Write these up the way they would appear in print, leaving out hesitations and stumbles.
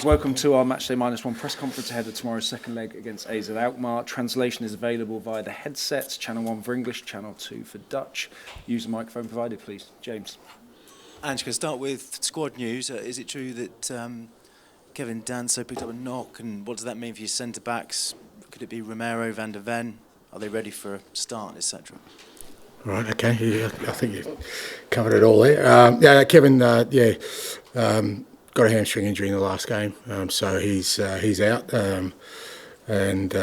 Welcome to our Matchday -1 press conference ahead of tomorrow's second leg against AZ Alkmaar. Translation is available via the headsets, channel 1 for English, channel 2 for Dutch. Use the microphone provided, please. James. Ange, can I start with squad news? Is it true that Kevin Danso picked up a knock, and what does that mean for your centre-backs? Could it be Romero, Van der Ven? Are they ready for a start, etc.? Right, okay. Yeah, I think you covered it all there. Kevin, got a hamstring injury in the last game, so he's out, and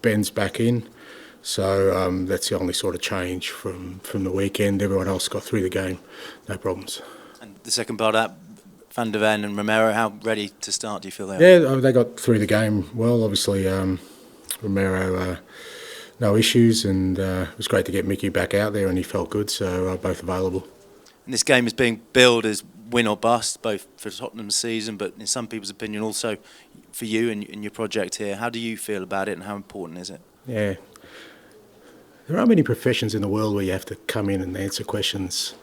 Ben's back in. So that's the only sort of change from the weekend. Everyone else got through the game, no problems. And the second part of that, Van der Ven and Romero, how ready to start do you feel they are? Yeah, they got through the game well. Obviously, Romero, no issues, and it was great to get Mickey back out there, and he felt good, so both available. And this game is being billed as win or bust, both for Tottenham's season, but in some people's opinion also for you and your project here. How do you feel about it, and how important is it? Yeah. There aren't many professions in the world where you have to come in and answer questions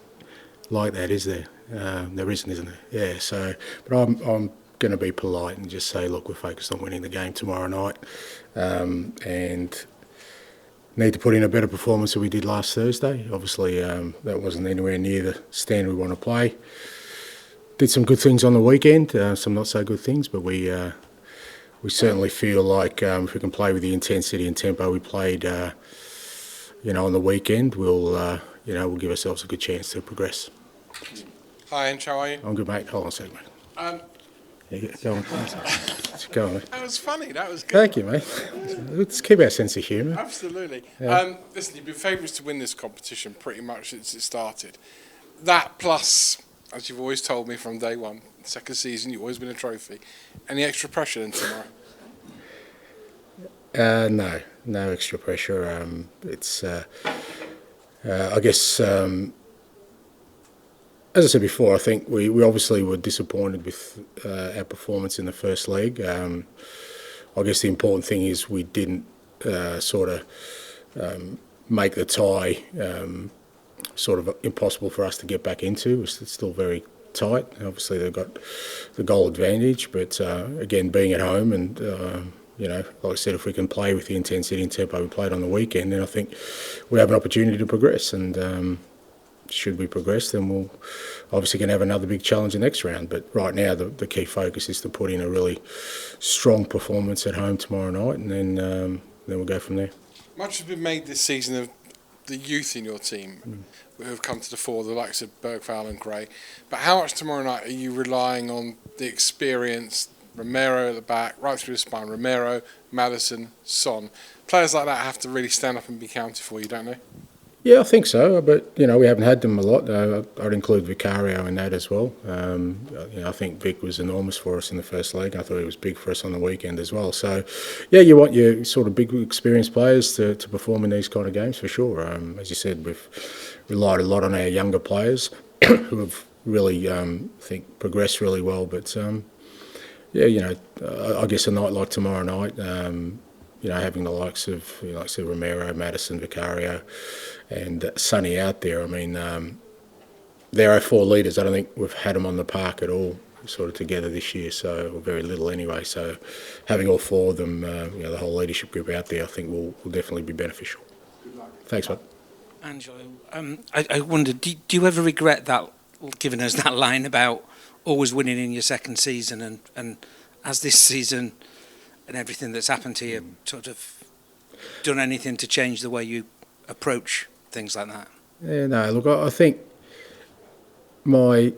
like that, is there? There isn't there? Yeah, so, but I'm going to be polite and just say, look, we're focused on winning the game tomorrow night, and need to put in a better performance than we did last Thursday. Obviously, that wasn't anywhere near the standard we want to play. Did some good things on the weekend, some not so good things, but we certainly feel like if we can play with the intensity and tempo we played, on the weekend, we'll give ourselves a good chance to progress. Hi, Ange, how are you? I'm good, mate. Hold on a second, mate. Go on. Go on, mate. That was funny, that was good. Thank you, mate. Let's keep our sense of humour. Absolutely. Yeah. Listen, you've been favourites to win this competition pretty much since it started. That plus, as you've always told me from day one, second season, you always win a trophy. Any extra pressure then tomorrow? No extra pressure. It's, I guess, as I said before, I think we obviously were disappointed with our performance in the first leg. I guess the important thing is we didn't make the tie sort of impossible for us to get back into. It's still very tight. Obviously, they've got the goal advantage, but again, being at home and like I said, if we can play with the intensity and tempo we played on the weekend, then I think we have an opportunity to progress. And should we progress, then we'll obviously going to have another big challenge the next round. But right now, the key focus is to put in a really strong performance at home tomorrow night, and then we'll go from there. Much has been made this season of the youth in your team who have come to the fore, the likes of Bergvall and Gray. But how much tomorrow night are you relying on the experience, Romero at the back, right through the spine, Romero, Maddison, Son? Players like that have to really stand up and be counted for you, don't they? Yeah, I think so, but we haven't had them a lot. I'd include Vicario in that as well. I think Vic was enormous for us in the first leg. I thought he was big for us on the weekend as well. So, yeah, you want your sort of big experienced players to perform in these kind of games for sure. As you said, we've relied a lot on our younger players who have really, I think, progressed really well. But I guess a night like tomorrow night, having the likes of, like I said, Romero, Maddison, Vicario, and Sonny out there. I mean, they're our four leaders. I don't think we've had them on the park at all, sort of together this year, or very little anyway. So having all four of them, the whole leadership group out there, I think will definitely be beneficial. Good luck. Thanks, mate. Angelo, I wondered, do you ever regret that, giving us that line about always winning in your second season, and as this season and everything that's happened to you sort of done anything to change the way you approach things like that? Yeah, no, look, I think my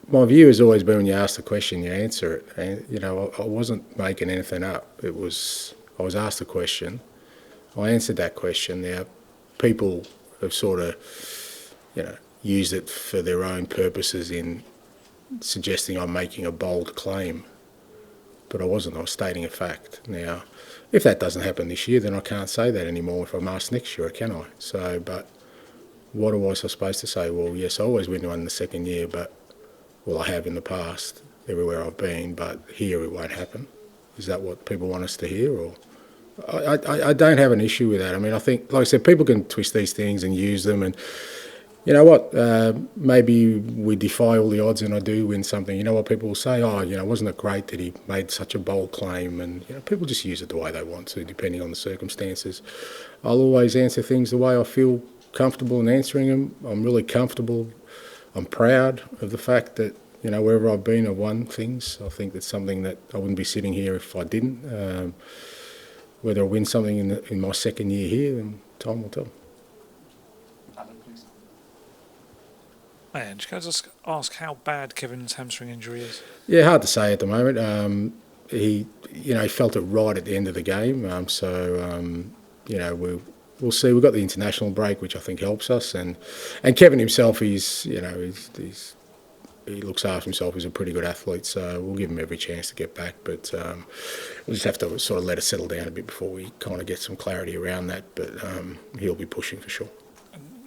view has always been when you ask the question, you answer it. And, I wasn't making anything up. I was asked a question. I answered that question. Now, people have sort of, used it for their own purposes in suggesting I'm making a bold claim. But I wasn't. I was stating a fact. Now, if that doesn't happen this year, then I can't say that anymore if I'm asked next year, can I? So, but what was I supposed to say? Well, yes, I always win one in the second year, but, I have in the past, everywhere I've been, but here it won't happen. Is that what people want us to hear? Or I don't have an issue with that. I mean, I think, like I said, people can twist these things and use them, and You know what? Maybe we defy all the odds and I do win something. You know what people will say? Oh, wasn't it great that he made such a bold claim? And people just use it the way they want to, depending on the circumstances. I'll always answer things the way I feel comfortable in answering them. I'm really comfortable. I'm proud of the fact that, wherever I've been, I've won things. I think that's something that I wouldn't be sitting here if I didn't. Whether I win something in my second year here, then time will tell. Hi, Ange. Can I just ask how bad Kevin's hamstring injury is? Yeah, hard to say at the moment. He felt it right at the end of the game. We'll see. We've got the international break, which I think helps us. And Kevin himself, he looks after himself. He's a pretty good athlete, so we'll give him every chance to get back. But we'll just have to sort of let it settle down a bit before we kind of get some clarity around that. But he'll be pushing for sure.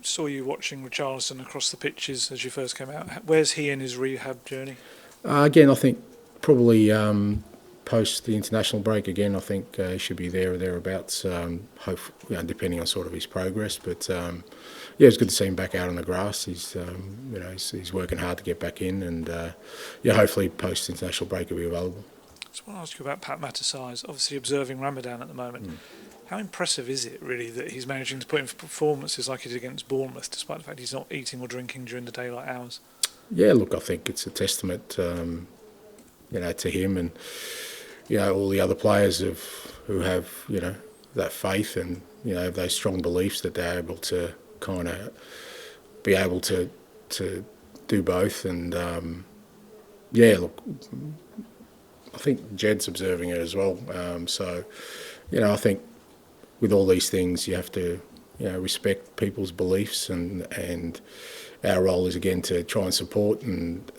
Saw you watching Richarlison across the pitches as you first came out. Where's he in his rehab journey? Again, I think probably post the international break. Again, I think he should be there or thereabouts. Depending on sort of his progress. But it's good to see him back out on the grass. He's he's working hard to get back in, and hopefully post international break he'll be available. I just want to ask you about Pat Mattisai's. Obviously observing Ramadan at the moment. How impressive is it, really, that he's managing to put in performances like he did against Bournemouth, despite the fact he's not eating or drinking during the daylight hours? Yeah, look, I think it's a testament, to him and, all the other players who have, that faith and, those strong beliefs that they're able to kind of be able to do both. And, look, I think Jed's observing it as well. I think with all these things, you have to, respect people's beliefs, and our role is again to try and support and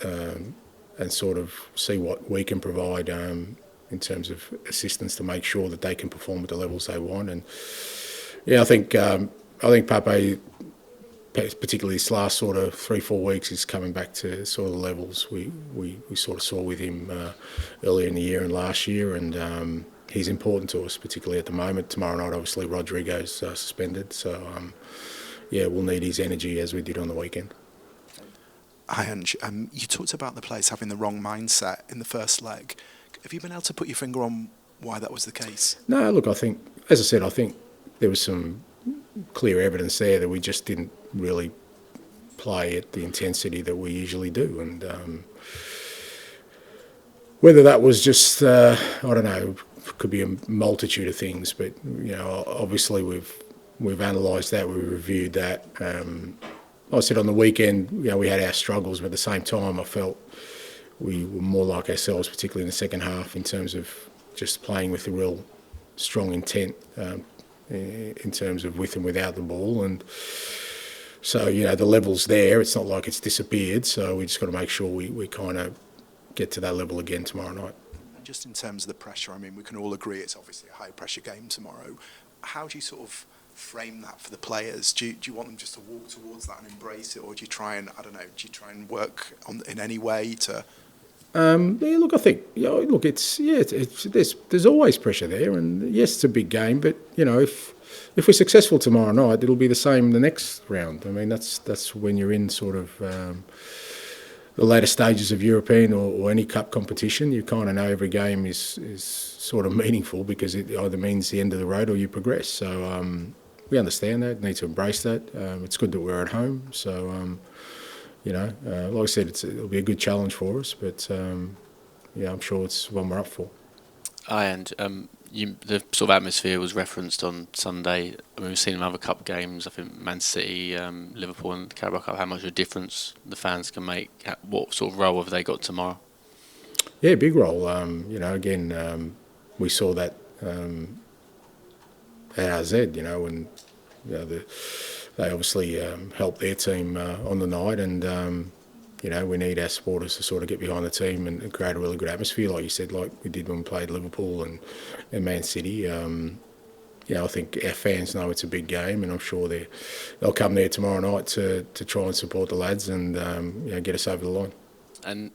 sort of see what we can provide in terms of assistance to make sure that they can perform at the levels they want. And I think Pape, particularly this last sort of 3-4 weeks, is coming back to sort of the levels we sort of saw with him earlier in the year and last year, and he's important to us, particularly at the moment. Tomorrow night, obviously, Rodrigo's suspended, so we'll need his energy as we did on the weekend. Hi, Ange. You talked about the players having the wrong mindset in the first leg. Have you been able to put your finger on why that was the case? No, look, I think there was some clear evidence there that we just didn't really play at the intensity that we usually do, and whether that was just I don't know, could be a multitude of things, but obviously we've analysed that, we've reviewed that. I said on the weekend, we had our struggles, but at the same time I felt we were more like ourselves, particularly in the second half, in terms of just playing with a real strong intent in terms of with and without the ball. And so, the level's there. It's not like it's disappeared. So we just got to make sure we kind of get to that level again tomorrow night. Just in terms of the pressure, I mean, we can all agree it's obviously a high-pressure game tomorrow. How do you sort of frame that for the players? Do you want them just to walk towards that and embrace it, or do you try and, work in any way to... look, I think, there's always pressure there, and yes, it's a big game, but, if we're successful tomorrow night, it'll be the same the next round. I mean, that's when you're in sort of... the later stages of European or any cup competition, you kind of know every game is sort of meaningful because it either means the end of the road or you progress. So we understand that, need to embrace that. It's good that we're at home. So, like I said, it'll be a good challenge for us, but I'm sure it's one we're up for. And the sort of atmosphere was referenced on Sunday. I mean, we've seen in other cup games, I think Man City, Liverpool and the Carabao Cup, how much of a difference the fans can make. What sort of role have they got tomorrow? Yeah, big role. We saw that at RZ, and they obviously helped their team on the night, and we need our supporters to sort of get behind the team and create a really good atmosphere, like you said, like we did when we played Liverpool and Man City. I think our fans know it's a big game, and I'm sure they'll come there tomorrow night to try and support the lads and get us over the line. And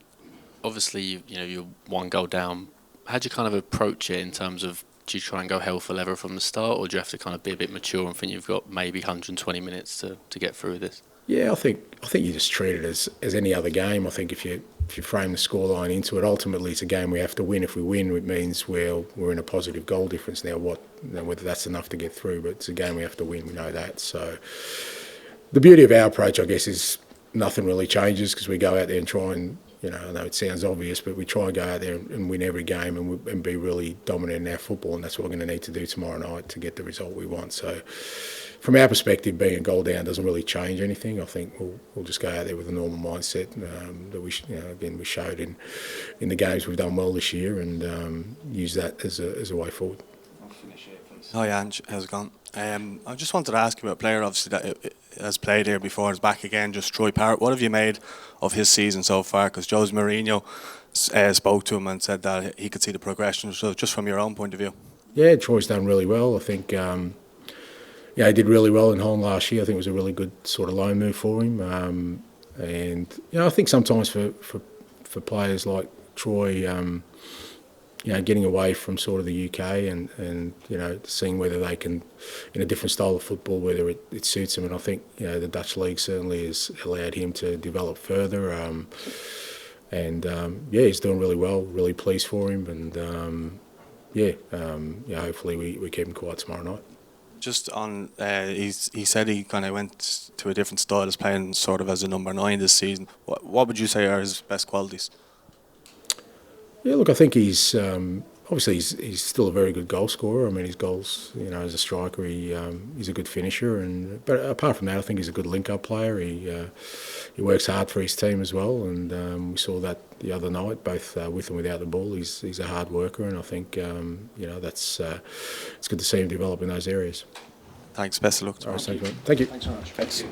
obviously, you're one goal down. How do you kind of approach it in terms of, do you try and go hell for leather from the start, or do you have to kind of be a bit mature and think you've got maybe 120 minutes to get through this? Yeah, I think you just treat it as any other game. I think if you frame the scoreline into it, ultimately it's a game we have to win. If we win, it means we're in a positive goal difference now. Whether that's enough to get through, but it's a game we have to win. We know that. So the beauty of our approach, I guess, is nothing really changes because we go out there and try and, I know it sounds obvious, but we try and go out there and win every game and be really dominant in our football, and that's what we're going to need to do tomorrow night to get the result we want. So from our perspective, being a goal down doesn't really change anything. I think we'll just go out there with a normal mindset that we showed in the games we've done well this year, and use that as a way forward. Hi Ange, how's it going? I just wanted to ask you about a player obviously that has played here before, is back again, just Troy Parrott. What have you made of his season so far? Because Jose Mourinho spoke to him and said that he could see the progression. So just from your own point of view. Yeah, Troy's done really well. I think he did really well in Holland last year. I think it was a really good sort of loan move for him. And I think sometimes for players like Troy, getting away from sort of the UK and seeing whether they can, in a different style of football, whether it suits them. And I think the Dutch league certainly has allowed him to develop further. He's doing really well. Really pleased for him. And hopefully we keep him quiet tomorrow night. Just on, he said he kind of went to a different style as playing sort of as a number 9 this season. What would you say are his best qualities? Yeah, look, I think he's obviously he's still a very good goal scorer. I mean, his goals, as a striker, he's a good finisher. But apart from that, I think he's a good link-up player. He works hard for his team as well, and we saw that the other night, both with and without the ball. He's a hard worker, and I think that's it's good to see him develop in those areas. Thanks. Best of luck. Thank you. Thanks so much. Thanks.